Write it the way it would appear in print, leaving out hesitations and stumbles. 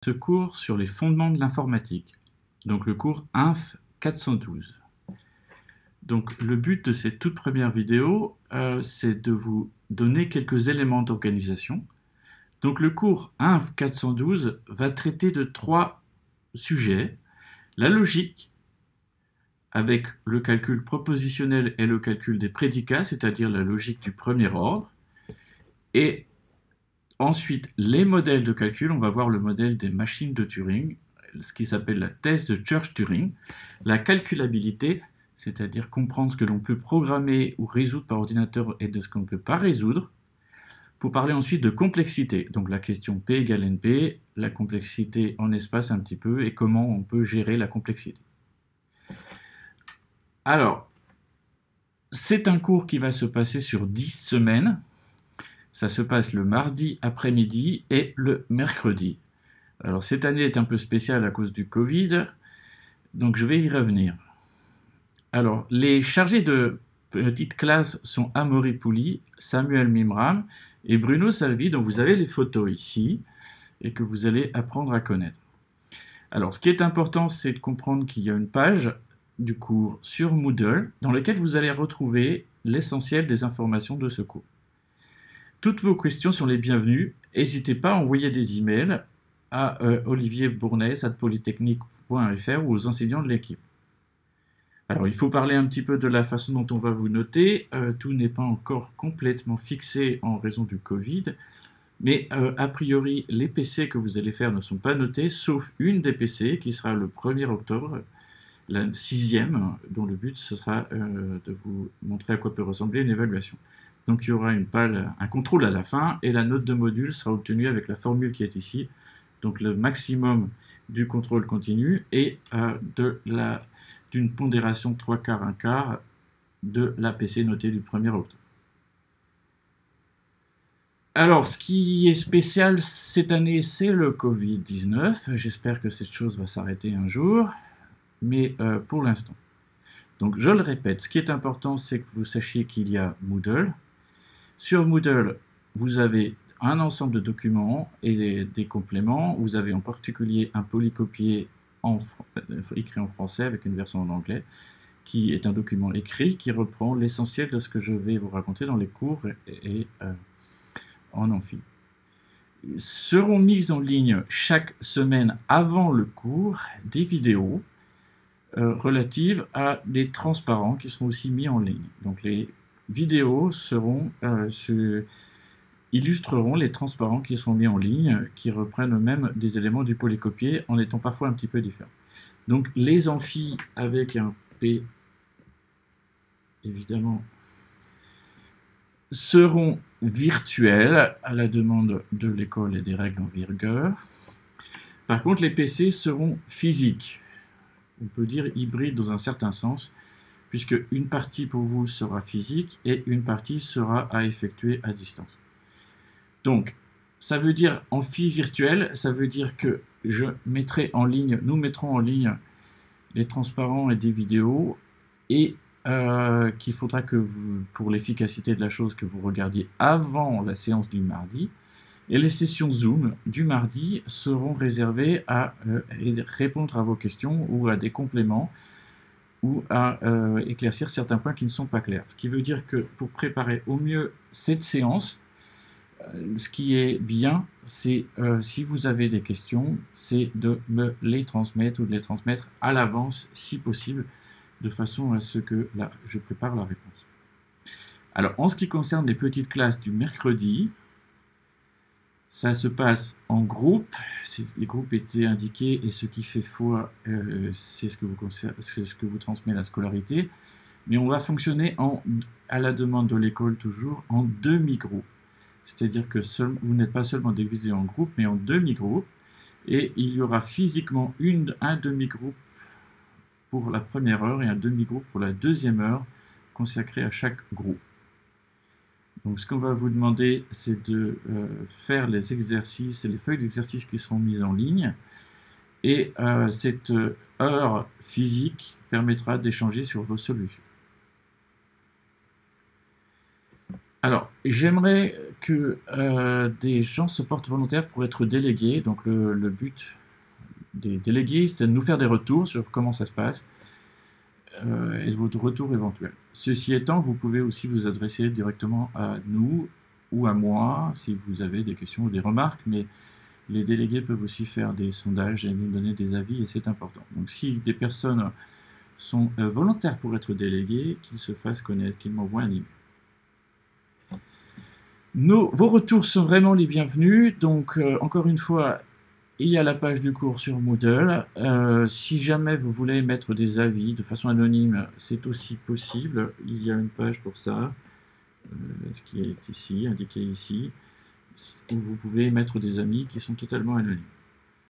Ce cours sur les fondements de l'informatique, donc le cours Inf 412. Donc le but de cette toute première vidéo, c'est de vous donner quelques éléments d'organisation. Donc le cours Inf 412 va traiter de 3 sujets: la logique, avec le calcul propositionnel et le calcul des prédicats, c'est-à-dire la logique du premier ordre, et ensuite les modèles de calcul. On va voir le modèle des machines de Turing, ce qui s'appelle la thèse de Church-Turing, la calculabilité, c'est-à-dire comprendre ce que l'on peut programmer ou résoudre par ordinateur et de ce qu'on ne peut pas résoudre, pour parler ensuite de complexité, donc la question P égale NP, la complexité en espace un petit peu, et comment on peut gérer la complexité. Alors, c'est un cours qui va se passer sur 10 semaines. Ça se passe le mardi après-midi et le mercredi. Alors cette année est un peu spéciale à cause du Covid, donc je vais y revenir. Alors, les chargés de petite classe sont Amaury Pouly, Samuel Mimram et Bruno Salvi, dont vous avez les photos ici et que vous allez apprendre à connaître. Alors, ce qui est important, c'est de comprendre qu'il y a une page du cours sur Moodle dans laquelle vous allez retrouver l'essentiel des informations de ce cours. Toutes vos questions sont les bienvenues. N'hésitez pas à envoyer des emails à olivierbournès@polytechnique.fr ou aux enseignants de l'équipe. Alors, il faut parler un petit peu de la façon dont on va vous noter. Tout n'est pas encore complètement fixé en raison du Covid, mais a priori, les PC que vous allez faire ne sont pas notés, sauf une des PC qui sera le 1er octobre, la 6e, dont le but ce sera de vous montrer à quoi peut ressembler une évaluation. Donc il y aura un contrôle à la fin, et la note de module sera obtenue avec la formule qui est ici, donc le maximum du contrôle continu et d'une pondération 3/4, 1/4 de l'APC notée du 1er octobre. Alors, ce qui est spécial cette année, c'est le Covid-19. J'espère que cette chose va s'arrêter un jour, mais pour l'instant. Donc, je le répète, ce qui est important, c'est que vous sachiez qu'il y a Moodle. Sur Moodle, vous avez un ensemble de documents et des compléments. Vous avez en particulier un polycopié écrit en français avec une version en anglais, qui est un document écrit qui reprend l'essentiel de ce que je vais vous raconter dans les cours et en amphi. Seront mises en ligne chaque semaine avant le cours des vidéos relatives à des transparents qui seront aussi mis en ligne. Donc les vidéos illustreront les transparents qui seront mis en ligne, qui reprennent eux-mêmes des éléments du polycopié en étant parfois un petit peu différents. Donc les amphis avec un P, évidemment, seront virtuels à la demande de l'école et des règles en vigueur. Par contre, les PC seront physiques. On peut dire hybrides dans un certain sens, puisque une partie pour vous sera physique et une partie sera à effectuer à distance. Donc, ça veut dire amphi virtuel, ça veut dire que nous mettrons en ligne les transparents et des vidéos, et qu'il faudra que vous, pour l'efficacité de la chose, que vous regardiez avant la séance du mardi. Et les sessions Zoom du mardi seront réservées à répondre à vos questions ou à des compléments ou à éclaircir certains points qui ne sont pas clairs. Ce qui veut dire que pour préparer au mieux cette séance, ce qui est bien, c'est si vous avez des questions, c'est de me les transmettre ou de les transmettre à l'avance si possible, de façon à ce que je prépare la réponse. Alors, en ce qui concerne les petites classes du mercredi, ça se passe en groupe. Les groupes étaient indiqués et ce qui fait foi, c'est ce que vous transmet la scolarité. Mais on va fonctionner à la demande de l'école toujours en demi-groupes. C'est-à-dire que vous n'êtes pas seulement divisé en groupes, mais en demi-groupes. Et il y aura physiquement un demi-groupe pour la première heure et un demi-groupe pour la deuxième heure consacré à chaque groupe. Donc ce qu'on va vous demander, c'est de faire les exercices et les feuilles d'exercices qui seront mises en ligne. Et cette heure physique permettra d'échanger sur vos solutions. Alors, j'aimerais que des gens se portent volontaires pour être délégués. Donc, le but des délégués, c'est de nous faire des retours sur comment ça se passe et de votre retour éventuel. Ceci étant, vous pouvez aussi vous adresser directement à nous ou à moi si vous avez des questions ou des remarques, mais les délégués peuvent aussi faire des sondages et nous donner des avis et c'est important. Donc, si des personnes sont volontaires pour être délégués, qu'ils se fassent connaître, qu'ils m'envoient un email. Vos retours sont vraiment les bienvenus. Donc, encore une fois, il y a la page du cours sur Moodle. Si jamais vous voulez mettre des avis de façon anonyme, c'est aussi possible. Il y a une page pour ça, ce qui est ici, indiqué ici, où vous pouvez mettre des amis qui sont totalement anonymes.